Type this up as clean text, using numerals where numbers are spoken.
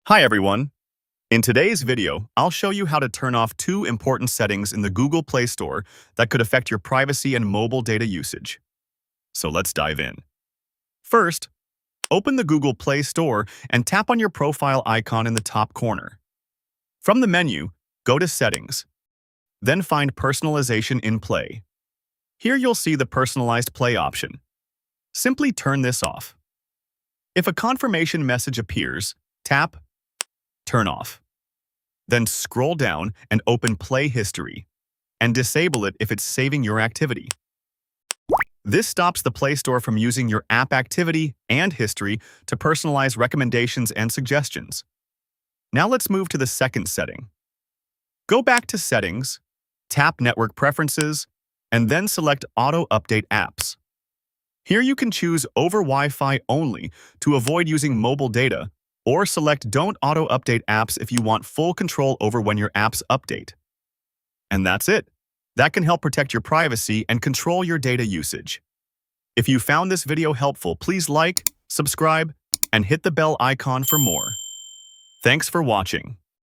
Hi everyone! In today's video, I'll show you how to turn off two important settings in the Google Play Store that could affect your privacy and mobile data usage. So let's dive in. First, open the Google Play Store and tap on your profile icon in the top corner. From the menu, go to Settings. Then find Personalization in Play. Here you'll see the Personalized Play option. Simply turn this off. If a confirmation message appears, tap Turn off. Then scroll down and open Play History, and disable it if it's saving your activity. This stops the Play Store from using your app activity and history to personalize recommendations and suggestions. Now let's move to the second setting. Go back to Settings, tap Network Preferences, and then select Auto Update Apps. Here you can choose Over Wi-Fi only to avoid using mobile data, or select Don't Auto-Update Apps if you want full control over when your apps update. And that's it. That can help protect your privacy and control your data usage. If you found this video helpful, please like, subscribe, and hit the bell icon for more. Thanks for watching.